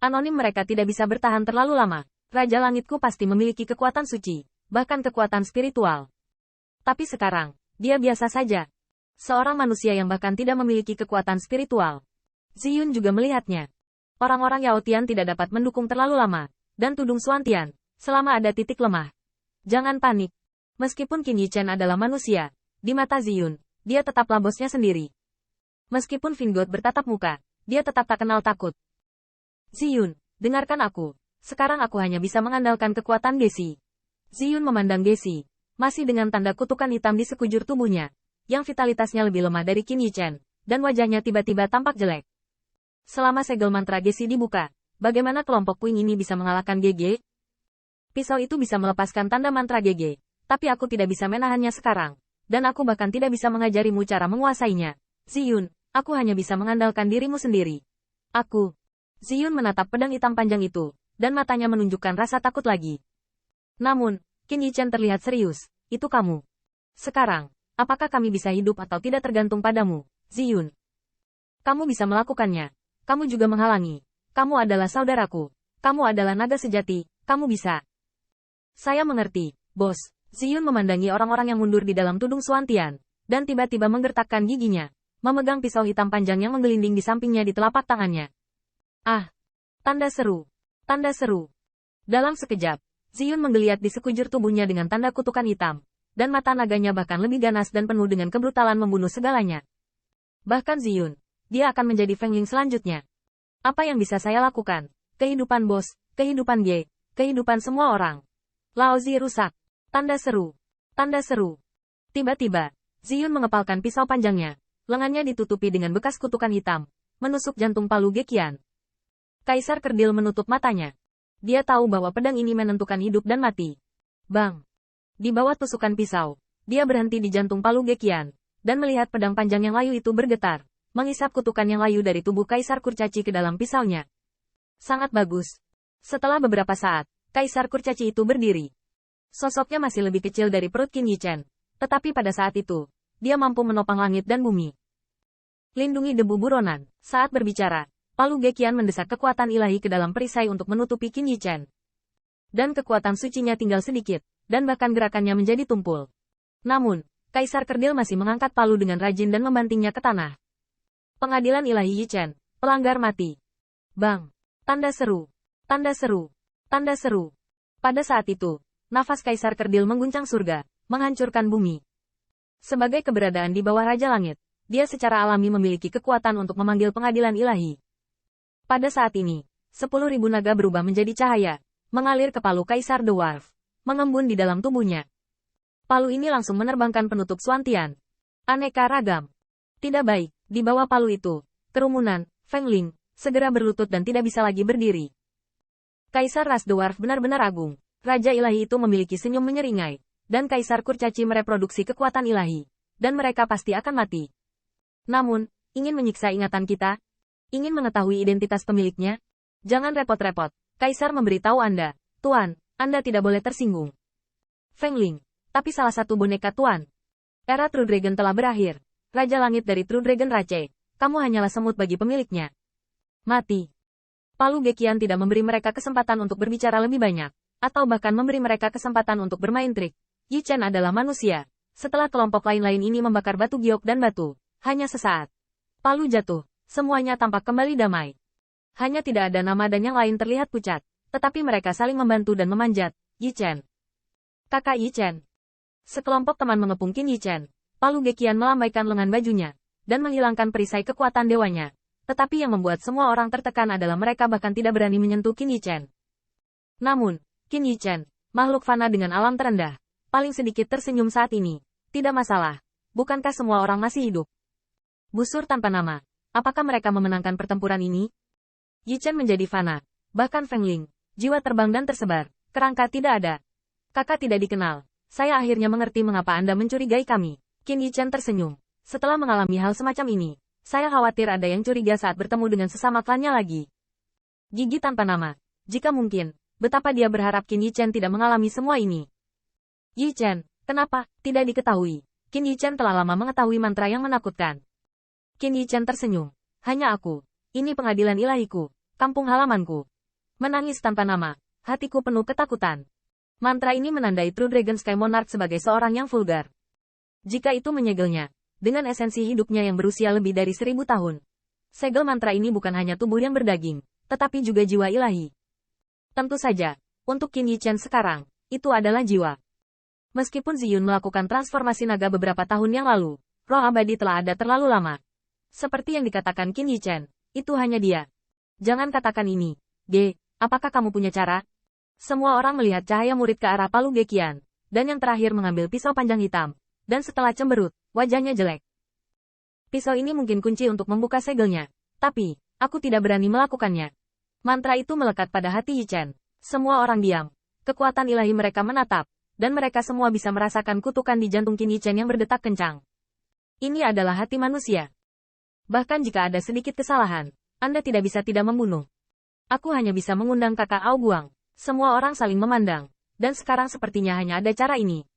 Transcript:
Anonim mereka tidak bisa bertahan terlalu lama. Raja Langitku pasti memiliki kekuatan suci, bahkan kekuatan spiritual. Tapi sekarang, dia biasa saja. Seorang manusia yang bahkan tidak memiliki kekuatan spiritual. Ziyun juga melihatnya. Orang-orang Yao Tian tidak dapat mendukung terlalu lama, dan tudung Xuan Tian, selama ada titik lemah. Jangan panik. Meskipun Qin Yichen adalah manusia, di mata Ziyun, dia tetaplah bosnya sendiri. Meskipun Vingot bertatap muka, dia tetap tak kenal takut. Ziyun, dengarkan aku. Sekarang aku hanya bisa mengandalkan kekuatan Gesi. Ziyun memandang Gesi, masih dengan tanda kutukan hitam di sekujur tubuhnya, yang vitalitasnya lebih lemah dari Qin Yichen, dan wajahnya tiba-tiba tampak jelek. Selama segel mantra Gesi dibuka, bagaimana kelompok Puing ini bisa mengalahkan GG? Pisau itu bisa melepaskan tanda mantra GG, tapi aku tidak bisa menahannya sekarang, dan aku bahkan tidak bisa mengajarimu cara menguasainya. Ziyun, aku hanya bisa mengandalkan dirimu sendiri. Aku. Ziyun menatap pedang hitam panjang itu, dan matanya menunjukkan rasa takut lagi. Namun, Qin Yichen terlihat serius. Itu kamu. Sekarang, apakah kami bisa hidup atau tidak tergantung padamu, Ziyun? Kamu bisa melakukannya. Kamu juga menghalangi. Kamu adalah saudaraku. Kamu adalah naga sejati. Kamu bisa. Saya mengerti, bos. Ziyun memandangi orang-orang yang mundur di dalam tudung Xuan Tian, dan tiba-tiba menggertakkan giginya, memegang pisau hitam panjang yang menggelinding di sampingnya di telapak tangannya. Ah! Tanda seru. Tanda seru. Dalam sekejap, Ziyun menggeliat di sekujur tubuhnya dengan tanda kutukan hitam, dan mata naganya bahkan lebih ganas dan penuh dengan kebrutalan membunuh segalanya. Bahkan Ziyun, dia akan menjadi Feng Ling selanjutnya. Apa yang bisa saya lakukan? Kehidupan bos, kehidupan Ye, kehidupan semua orang. Lao Zi rusak. Tanda seru. Tanda seru. Tiba-tiba, Ziyun mengepalkan pisau panjangnya, lengannya ditutupi dengan bekas kutukan hitam, menusuk jantung Palu Gekian. Kaisar Kerdil menutup matanya. Dia tahu bahwa pedang ini menentukan hidup dan mati. Bang! Di bawah tusukan pisau, dia berhenti di jantung Palu Gekian, dan melihat pedang panjang yang layu itu bergetar, mengisap kutukan yang layu dari tubuh Kaisar Kurcaci ke dalam pisaunya. Sangat bagus. Setelah beberapa saat, Kaisar Kurcaci itu berdiri. Sosoknya masih lebih kecil dari perut Qin Yichen, tetapi pada saat itu, dia mampu menopang langit dan bumi. Lindungi debu buronan. Saat berbicara, Palu Gekian mendesak kekuatan ilahi ke dalam perisai untuk menutupi Qin Yichen. Dan kekuatan sucinya tinggal sedikit, dan bahkan gerakannya menjadi tumpul. Namun, Kaisar Kerdil masih mengangkat palu dengan rajin dan membantingnya ke tanah. Pengadilan ilahi Yichen, pelanggar mati. Bang! Tanda seru. Tanda seru. Tanda seru. Pada saat itu, nafas Kaisar Kerdil mengguncang surga, menghancurkan bumi. Sebagai keberadaan di bawah Raja Langit, dia secara alami memiliki kekuatan untuk memanggil pengadilan ilahi. Pada saat ini, 10.000 naga berubah menjadi cahaya, mengalir ke palu Kaisar Dwarf, mengembun di dalam tubuhnya. Palu ini langsung menerbangkan penutup Xuan Tian. Aneka ragam. Tidak baik, di bawah palu itu, kerumunan, Feng Ling, segera berlutut dan tidak bisa lagi berdiri. Kaisar Ras Dwarf benar-benar agung. Raja ilahi itu memiliki senyum menyeringai, dan Kaisar Kurcaci mereproduksi kekuatan ilahi, dan mereka pasti akan mati. Namun, ingin menyiksa ingatan kita? Ingin mengetahui identitas pemiliknya? Jangan repot-repot, Kaisar memberitahu Anda, Tuan, Anda tidak boleh tersinggung. Feng Ling, tapi salah satu boneka Tuan. Era True Dragon telah berakhir. Raja Langit dari True Dragon Rache, kamu hanyalah semut bagi pemiliknya. Mati. Palu Gekian tidak memberi mereka kesempatan untuk berbicara lebih banyak, atau bahkan memberi mereka kesempatan untuk bermain trik. Yichen adalah manusia. Setelah kelompok lain-lain ini membakar batu giok dan batu, hanya sesaat. Palu jatuh, semuanya tampak kembali damai. Hanya tidak ada nama dan yang lain terlihat pucat, tetapi mereka saling membantu dan memanjat. Yichen. Kakak Yichen. Sekelompok teman mengepung Qin Yichen. Palu Gekian melambaikan lengan bajunya, dan menghilangkan perisai kekuatan dewanya. Tetapi yang membuat semua orang tertekan adalah mereka bahkan tidak berani menyentuh Qin Yichen. Namun, Qin Yichen, makhluk fana dengan alam terendah, paling sedikit tersenyum saat ini. Tidak masalah. Bukankah semua orang masih hidup? Busur tanpa nama. Apakah mereka memenangkan pertempuran ini? Yichen menjadi fana. Bahkan Feng Ling, jiwa terbang dan tersebar. Kerangka tidak ada. Kakak tidak dikenal. Saya akhirnya mengerti mengapa Anda mencurigai kami. Qin Yichen tersenyum. Setelah mengalami hal semacam ini, saya khawatir ada yang curiga saat bertemu dengan sesama klannya lagi. Gigi tanpa nama. Jika mungkin, betapa dia berharap Qin Yichen tidak mengalami semua ini. Yichen, kenapa? Tidak diketahui. Qin Yichen telah lama mengetahui mantra yang menakutkan. Qin Yichen tersenyum. Hanya aku. Ini pengadilan ilahiku. Kampung halamanku. Menangis tanpa nama, hatiku penuh ketakutan. Mantra ini menandai True Dragon Sky Monarch sebagai seorang yang vulgar. Jika itu menyegelnya, dengan esensi hidupnya yang berusia lebih dari 1000 tahun. Segel mantra ini bukan hanya tubuh yang berdaging, tetapi juga jiwa ilahi. Tentu saja, untuk Qin Yichen sekarang, itu adalah jiwa. Meskipun Ziyun melakukan transformasi naga beberapa tahun yang lalu, roh abadi telah ada terlalu lama. Seperti yang dikatakan Qin Yichen, itu hanya dia. Jangan katakan ini, Ge, apakah kamu punya cara? Semua orang melihat cahaya murid ke arah Palu Gekian, dan yang terakhir mengambil pisau panjang hitam, dan setelah cemberut, wajahnya jelek. Pisau ini mungkin kunci untuk membuka segelnya, tapi, aku tidak berani melakukannya. Mantra itu melekat pada hati Yichen. Semua orang diam. Kekuatan ilahi mereka menatap, dan mereka semua bisa merasakan kutukan di jantung Qin Yichen yang berdetak kencang. Ini adalah hati manusia. Bahkan jika ada sedikit kesalahan, Anda tidak bisa tidak membunuh. Aku hanya bisa mengundang kakak Ao Guang. Semua orang saling memandang, dan sekarang sepertinya hanya ada cara ini.